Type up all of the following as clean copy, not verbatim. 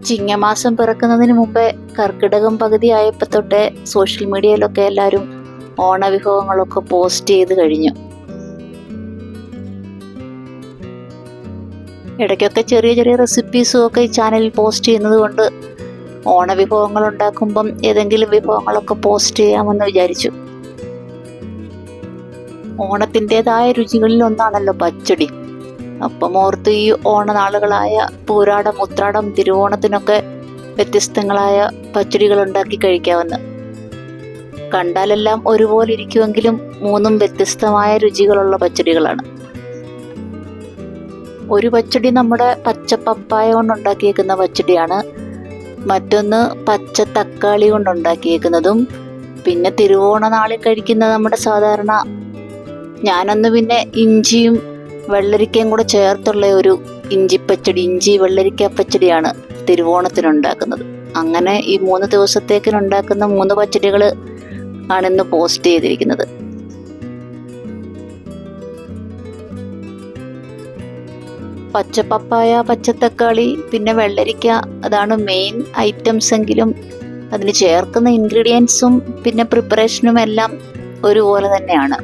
ചിങ്ങമാസം പിറക്കുന്നതിന് മുമ്പേ കർക്കിടകം പകുതിയായപ്പോൾ തൊട്ടേ സോഷ്യൽ മീഡിയയിലൊക്കെ എല്ലാവരും ഓണവിഭവങ്ങളൊക്കെ പോസ്റ്റ് ചെയ്ത് കഴിഞ്ഞു. ഇടയ്ക്കൊക്കെ ചെറിയ ചെറിയ റെസിപ്പീസും ഒക്കെ ഈ ചാനലിൽ പോസ്റ്റ് ചെയ്യുന്നത് കൊണ്ട് ഓണവിഭവങ്ങൾ ഉണ്ടാക്കുമ്പം ഏതെങ്കിലും വിഭവങ്ങളൊക്കെ പോസ്റ്റ് ചെയ്യാമെന്ന് വിചാരിച്ചു. ഓണത്തിൻ്റെതായ രുചികളിൽ ഒന്നാണല്ലോ പച്ചടി. അപ്പം ഓർത്ത് ഈ ഓണനാളുകളായ പൂരാടം, ഉത്രാടം, തിരുവോണത്തിനൊക്കെ വ്യത്യസ്തങ്ങളായ പച്ചടികൾ ഉണ്ടാക്കി കഴിക്കാമെന്ന്. കണ്ടാലെല്ലാം ഒരുപോലെ ഇരിക്കുമെങ്കിലും മൂന്നും വ്യത്യസ്തമായ രുചികളുള്ള പച്ചടികളാണ്. ഒരു പച്ചടി നമ്മുടെ പച്ച പപ്പായ കൊണ്ടുണ്ടാക്കിയേക്കുന്ന പച്ചടിയാണ്, മറ്റൊന്ന് പച്ച തക്കാളി കൊണ്ടുണ്ടാക്കിയേക്കുന്നതും, പിന്നെ തിരുവോണ നാളിൽ കഴിക്കുന്ന നമ്മുടെ സാധാരണ, ഞാനൊന്ന് പിന്നെ ഇഞ്ചിയും വെള്ളരിക്കയും കൂടെ ചേർത്തുള്ള ഒരു ഇഞ്ചിപ്പച്ചടി, ഇഞ്ചി വെള്ളരിക്ക പച്ചടിയാണ് തിരുവോണത്തിനുണ്ടാക്കുന്നത്. അങ്ങനെ ഈ 3 ദിവസത്തേക്കിനുണ്ടാക്കുന്ന 3 പച്ചടികൾ ആണിന്ന് പോസ്റ്റ് ചെയ്തിരിക്കുന്നത്. പച്ചപ്പപ്പായ, പച്ചത്തക്കാളി, പിന്നെ വെള്ളരിക്ക, അതാണ് മെയിൻ ഐറ്റംസ് എങ്കിലും അതിന് ചേർക്കുന്ന ഇൻഗ്രീഡിയൻസും പിന്നെ പ്രിപ്പറേഷനും എല്ലാം ഒരുപോലെ തന്നെയാണ്.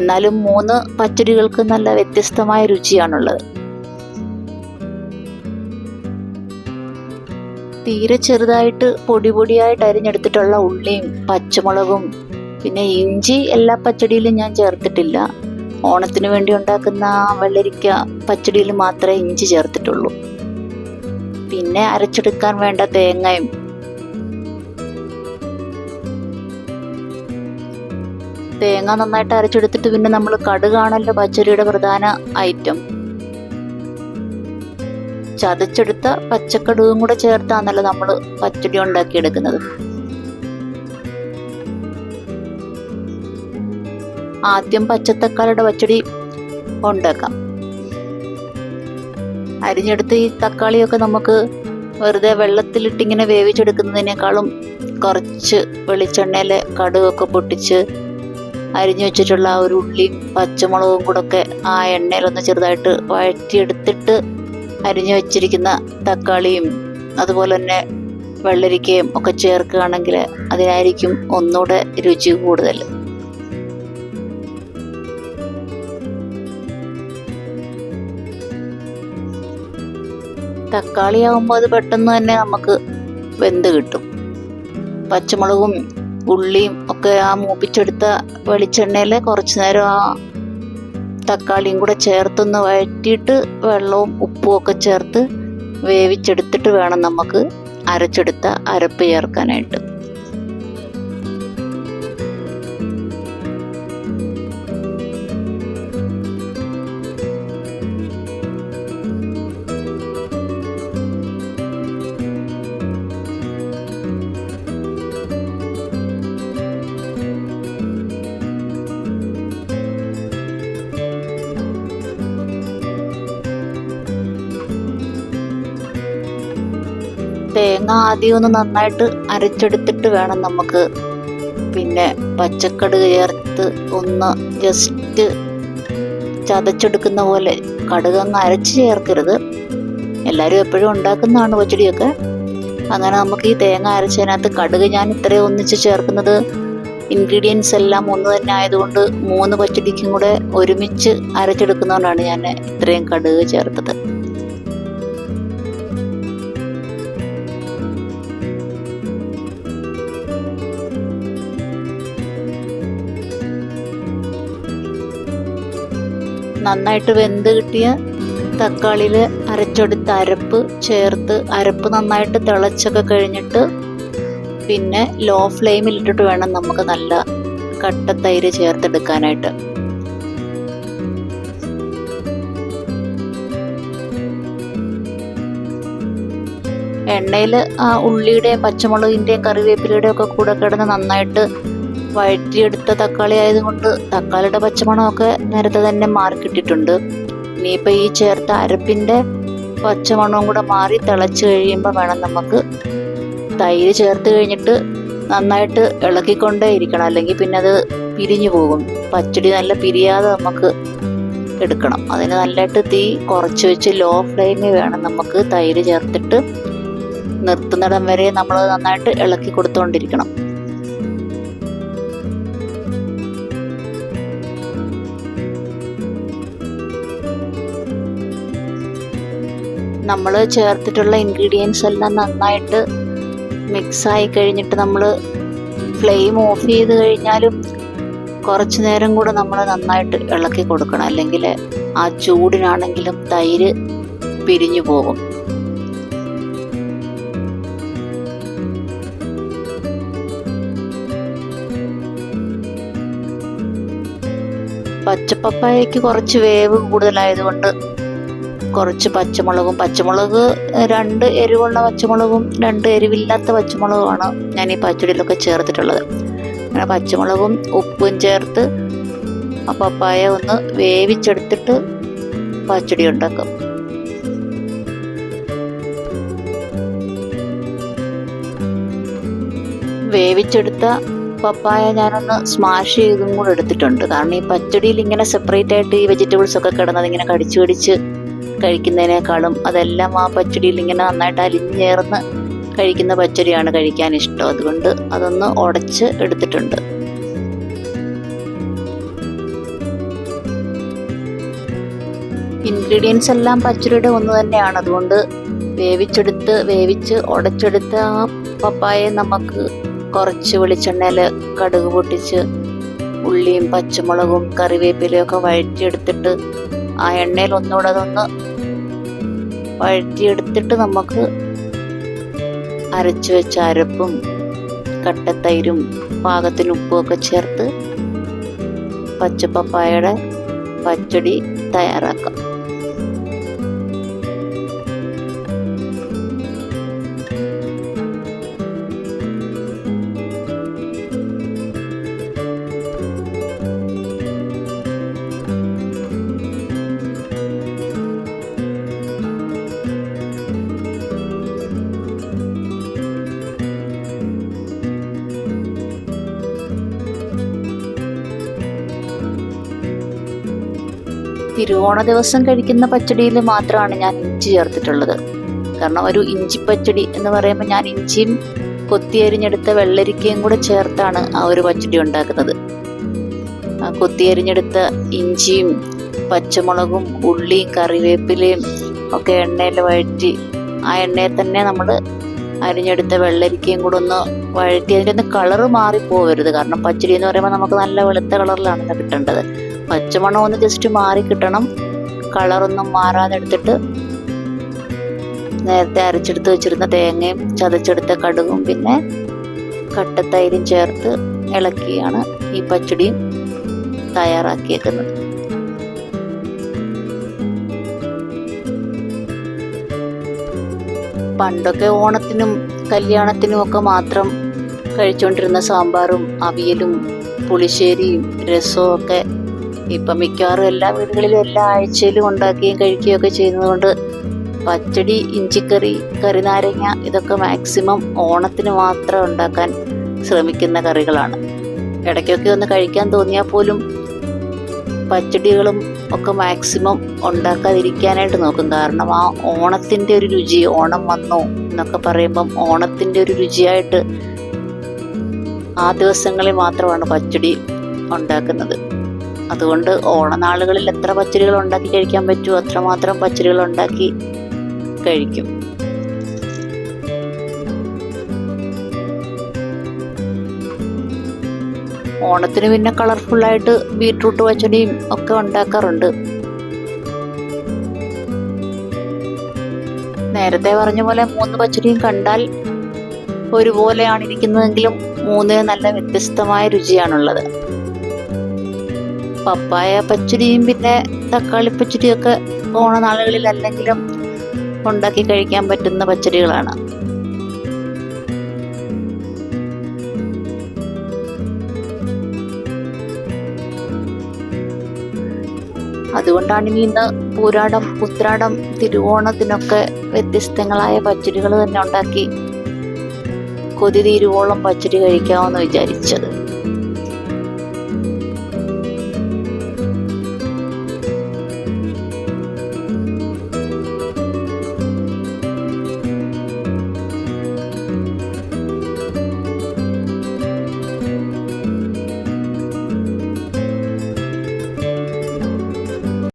എന്നാലും 3 പച്ചടികൾക്ക് നല്ല വ്യത്യസ്തമായ രുചിയാണുള്ളത്. തീരെ ചെറുതായിട്ട് പൊടിയായിട്ട് അരിഞ്ഞെടുത്തിട്ടുള്ള ഉള്ളിയും പച്ചമുളകും പിന്നെ ഇഞ്ചി എല്ലാ പച്ചടിയിലും ഞാൻ ചേർത്തിട്ടില്ല. ഓണത്തിന് വേണ്ടി ഉണ്ടാക്കുന്ന വെള്ളരിക്ക പച്ചടിയിൽ മാത്രമേ ഇഞ്ചി ചേർത്തിട്ടുള്ളൂ. പിന്നെ അരച്ചെടുക്കാൻ വേണ്ട തേങ്ങയും, തേങ്ങ നന്നായിട്ട് അരച്ചെടുത്തിട്ട് പിന്നെ നമ്മൾ കടുകാണല്ലോ പച്ചടിയുടെ പ്രധാന ഐറ്റം. ചതച്ചെടുത്ത പച്ചക്കടുകും കൂടെ ചേർത്താണല്ലോ നമ്മൾ പച്ചടി ഉണ്ടാക്കിയെടുക്കുന്നത്. ആദ്യം പച്ചത്തക്കാളിയുടെ പച്ചടി ഉണ്ടാക്കാം. അരിഞ്ഞെടുത്ത് ഈ തക്കാളിയൊക്കെ നമുക്ക് വെറുതെ വെള്ളത്തിലിട്ടിങ്ങനെ വേവിച്ചെടുക്കുന്നതിനേക്കാളും കുറച്ച് വെളിച്ചെണ്ണയിൽ കടുകൊക്കെ പൊട്ടിച്ച് അരിഞ്ഞു വെച്ചിട്ടുള്ള ആ ഒരു ഉള്ളിയും പച്ചമുളകും കൂടെ ഒക്കെ ആ എണ്ണയിലൊന്ന് ചെറുതായിട്ട് വഴറ്റിയെടുത്തിട്ട് അരിഞ്ഞു വെച്ചിരിക്കുന്ന തക്കാളിയും അതുപോലെ തന്നെ വെള്ളരിക്കയും ഒക്കെ ചേർക്കുകയാണെങ്കിൽ അതിനായിരിക്കും ഒന്നുകൂടെ രുചി കൂടുതൽ. തക്കാളി ആകുമ്പോൾ അത് പെട്ടെന്ന് തന്നെ നമുക്ക് വെന്ത് കിട്ടും. പച്ചമുളകും ഉള്ളിയും ഒക്കെ ആ മൂപ്പിച്ചെടുത്ത വെളിച്ചെണ്ണയിൽ കുറച്ചു നേരം ആ തക്കാളിയും കൂടെ ചേർത്തൊന്ന് വഴറ്റിയിട്ട് വെള്ളവും ഉപ്പും ഒക്കെ ചേർത്ത് വേവിച്ചെടുത്തിട്ട് വേണം നമുക്ക് അരച്ചെടുത്ത അരപ്പ് ചേർക്കാനായിട്ട്. തേങ്ങ ആദ്യം ഒന്ന് നന്നായിട്ട് അരച്ചെടുത്തിട്ട് വേണം നമുക്ക് പിന്നെ പച്ചക്കടുക് ചേർത്ത് ഒന്ന് ജസ്റ്റ് ചതച്ചെടുക്കുന്ന പോലെ. കടുക് അരച്ച് ചേർക്കരുത്. എല്ലാവരും എപ്പോഴും ഉണ്ടാക്കുന്നതാണ് പച്ചടിയൊക്കെ. അങ്ങനെ നമുക്ക് ഈ തേങ്ങ അരച്ചതിനകത്ത് കടുക് ഞാൻ ഇത്രയും ഒന്നിച്ച് ചേർക്കുന്നത് ഇൻഗ്രീഡിയൻസ് എല്ലാം ഒന്ന് തന്നെ ആയതുകൊണ്ട് 3 പച്ചടിക്കും കൂടെ ഒരുമിച്ച് അരച്ചെടുക്കുന്നതുകൊണ്ടാണ് ഞാൻ ഇത്രയും കടുക് ചേർത്തത്. നന്നായിട്ട് വെന്ത് കിട്ടിയ തക്കാളിയിൽ അരച്ചെടുത്ത അരപ്പ് ചേർത്ത് അരപ്പ് നന്നായിട്ട് തിളച്ചൊക്കെ കഴിഞ്ഞിട്ട് പിന്നെ ലോ ഫ്ലെയിമിൽ ഇട്ടിട്ട് വേണം നമുക്ക് നല്ല കട്ട തൈര് ചേർത്തെടുക്കാനായിട്ട്. എണ്ണയിൽ ആ ഉള്ളിയുടെയും പച്ചമുളകിൻ്റെയും കറിവേപ്പിലയുടെയും ഒക്കെ കൂടെ കിടന്ന് നന്നായിട്ട് വഴറ്റിയെടുത്ത തക്കാളി ആയതുകൊണ്ട് തക്കാളിയുടെ പച്ചമണമൊക്കെ നേരത്തെ തന്നെ മാറിക്കിട്ടിട്ടുണ്ട്. ഇനിയിപ്പോൾ ഈ ചേർത്ത അരപ്പിൻ്റെ പച്ചമണവും കൂടെ മാറി തിളച്ച് കഴിയുമ്പോൾ വേണം നമുക്ക് തൈര് ചേർത്ത് കഴിഞ്ഞിട്ട് നന്നായിട്ട് ഇളക്കിക്കൊണ്ടേ ഇരിക്കണം, അല്ലെങ്കിൽ പിന്നെ അത് പിരിഞ്ഞു പോകും. പച്ചടി നല്ല പിരിയാതെ നമുക്ക് എടുക്കണം. അതിന് നല്ലതായിട്ട് തീ കുറച്ച് വെച്ച് ലോ ഫ്ലെയിമിൽ വേണം നമുക്ക് തൈര് ചേർത്തിട്ട് നിർത്തുന്നിടം വരെ നമ്മൾ നന്നായിട്ട് ഇളക്കി കൊടുത്തുകൊണ്ടിരിക്കണം. നമ്മൾ ചേർത്തിട്ടുള്ള ഇൻഗ്രീഡിയൻസ് എല്ലാം നന്നായിട്ട് മിക്സായി കഴിഞ്ഞിട്ട് നമ്മൾ ഫ്ലെയിം ഓഫ് ചെയ്ത് കഴിഞ്ഞാലും കുറച്ച് നേരം കൂടെ നമ്മൾ നന്നായിട്ട് ഇളക്കി കൊടുക്കണം. അല്ലെങ്കിൽ ആ ചൂടിനാണെങ്കിലും തൈര് പിരിഞ്ഞു പോകും. പച്ചപ്പപ്പായക്ക് കുറച്ച് വേവ് കൂടുതലായതുകൊണ്ട് കുറച്ച് പച്ചമുളക് 2 എരിവുള്ള പച്ചമുളകും 2 എരിവില്ലാത്ത പച്ചമുളകുമാണ് ഞാൻ ഈ പച്ചടിയിലൊക്കെ ചേർത്തിട്ടുള്ളത്. അങ്ങനെ പച്ചമുളകും ഉപ്പും ചേർത്ത് ആ പപ്പായ ഒന്ന് വേവിച്ചെടുത്തിട്ട് പച്ചടി ഉണ്ടാക്കും. വേവിച്ചെടുത്ത പപ്പായ ഞാനൊന്ന് സ്മാഷ് ചെയ്തും കൂടെ എടുത്തിട്ടുണ്ട്. കാരണം ഈ പച്ചടിയിൽ ഇങ്ങനെ സെപ്പറേറ്റ് ആയിട്ട് ഈ വെജിറ്റബിൾസ് ഒക്കെ കിടന്നത് ഇങ്ങനെ കടിച്ച് കഴിക്കുന്നതിനേക്കാളും അതെല്ലാം ആ പച്ചടിയിൽ ഇങ്ങനെ നന്നായിട്ട് അലിഞ്ഞു ചേർന്ന് കഴിക്കുന്ന പച്ചടിയാണ് കഴിക്കാൻ ഇഷ്ടം. അതുകൊണ്ട് അതൊന്ന് ഉടച്ച് എടുത്തിട്ടുണ്ട്. ഇൻഗ്രീഡിയൻസ് എല്ലാം പച്ചടിയുടെ ഒന്ന് തന്നെയാണ്. അതുകൊണ്ട് വേവിച്ച് ഉടച്ചെടുത്ത ആ പപ്പായ നമുക്ക് കുറച്ച് വെളിച്ചെണ്ണയിൽ കടുക് പൊട്ടിച്ച് ഉള്ളിയും പച്ചമുളകും കറിവേപ്പിലയും ഒക്കെ വഴറ്റിയെടുത്തിട്ട് ആ എണ്ണയിൽ ഒന്നുകൂടെ അതൊന്ന് വഴറ്റിയെടുത്തിട്ട് നമുക്ക് അരച്ചു വെച്ച അരപ്പും കട്ടത്തൈരും പാകത്തിന് ഉപ്പുമൊക്കെ ചേർത്ത് പച്ചപ്പപ്പായയുടെ പച്ചടി തയ്യാറാക്കാം. തിരുവോണ ദിവസം കഴിക്കുന്ന പച്ചടിയിൽ മാത്രമാണ് ഞാൻ ഇഞ്ചി ചേർത്തിട്ടുള്ളത്. കാരണം ഒരു ഇഞ്ചി പച്ചടി എന്ന് പറയുമ്പോൾ ഞാൻ ഇഞ്ചിയും കൊത്തിയരിഞ്ഞെടുത്ത വെള്ളരിക്കയും കൂടെ ചേർത്താണ് ആ ഒരു പച്ചടി ഉണ്ടാക്കുന്നത്. ആ കൊത്തിയരിഞ്ഞെടുത്ത ഇഞ്ചിയും പച്ചമുളകും ഉള്ളിയും കറിവേപ്പിലയും ഒക്കെ എണ്ണയിൽ വഴറ്റി ആ എണ്ണയിൽ തന്നെ നമ്മൾ അരിഞ്ഞെടുത്ത വെള്ളരിക്കയും കൂടെ ഒന്ന് വഴറ്റി അതിൻ്റെ ഒന്ന് കളറ് മാറിപ്പോവരുത്. കാരണം പച്ചടി എന്ന് പറയുമ്പോൾ നമുക്ക് നല്ല വെളുത്ത കളറിലാണല്ലോ കിട്ടേണ്ടത്. പച്ചമണം ഒന്ന് ജസ്റ്റ് മാറി കിട്ടണം. കളറൊന്നും മാറാതെ എടുത്തിട്ട് നേരത്തെ അരച്ചെടുത്ത് വെച്ചിരുന്ന തേങ്ങയും ചതച്ചെടുത്ത കടുകും പിന്നെ കട്ടത്തൈരും ചേർത്ത് ഇളക്കിയാണ് ഈ പച്ചടിയും തയ്യാറാക്കിയേക്കുന്നത്. പണ്ടൊക്കെ ഓണത്തിനും കല്യാണത്തിനും ഒക്കെ മാത്രം കഴിച്ചുകൊണ്ടിരുന്ന സാമ്പാറും അവിയലും പുളിശ്ശേരിയും രസവും ഒക്കെ ഇപ്പം മിക്കവാറും എല്ലാ വീടുകളിലും എല്ലാ ആഴ്ചയിലും ഉണ്ടാക്കുകയും കഴിക്കുകയും ഒക്കെ ചെയ്യുന്നതുകൊണ്ട് പച്ചടി, ഇഞ്ചിക്കറി, കറിനാരങ്ങ ഇതൊക്കെ മാക്സിമം ഓണത്തിന് മാത്രം ഉണ്ടാക്കാൻ ശ്രമിക്കുന്ന കറികളാണ്. ഇടയ്ക്കൊക്കെ ഒന്ന് കഴിക്കാൻ തോന്നിയാൽ പോലും പച്ചടികളും ഒക്കെ മാക്സിമം ഉണ്ടാക്കാതിരിക്കാനായിട്ട് നോക്കും. കാരണം ആ ഓണത്തിൻ്റെ ഒരു രുചി, ഓണം വന്നു എന്നൊക്കെ പറയുമ്പം ഓണത്തിൻ്റെ ഒരു രുചിയായിട്ട് ആ ദിവസങ്ങളിൽ മാത്രമാണ് പച്ചടി ഉണ്ടാക്കുന്നത്. അതുകൊണ്ട് ഓണനാളുകളിൽ എത്ര പച്ചടികൾ ഉണ്ടാക്കി കഴിക്കാൻ പറ്റുമോ അത്രമാത്രം പച്ചടികൾ ഉണ്ടാക്കി കഴിക്കും. ഓണത്തിന് പിന്നെ കളർഫുള്ളായിട്ട് ബീട്രൂട്ട് പച്ചടിയും ഒക്കെ ഉണ്ടാക്കാറുണ്ട്. നേരത്തെ പറഞ്ഞ പോലെ 3 പച്ചടിയും കണ്ടാൽ ഒരുപോലെയാണ് ഇരിക്കുന്നതെങ്കിലും 3 നല്ല വ്യത്യസ്തമായ രുചിയാണുള്ളത്. പപ്പായ പച്ചടിയും പിന്നെ തക്കാളി പച്ചടിയൊക്കെ ഓണനാളുകളിൽ അല്ലെങ്കിലും ഉണ്ടാക്കി കഴിക്കാൻ പറ്റുന്ന പച്ചടികളാണ്. അതുകൊണ്ടാണ് ഇനി ഇന്ന് പൂരാടം, ഉത്രാടം, തിരുവോണത്തിനൊക്കെ വ്യത്യസ്തങ്ങളായ പച്ചടികൾ തന്നെ ഉണ്ടാക്കി കൊതി തീരുവോളം പച്ചടി കഴിക്കാമെന്ന് വിചാരിച്ചത്.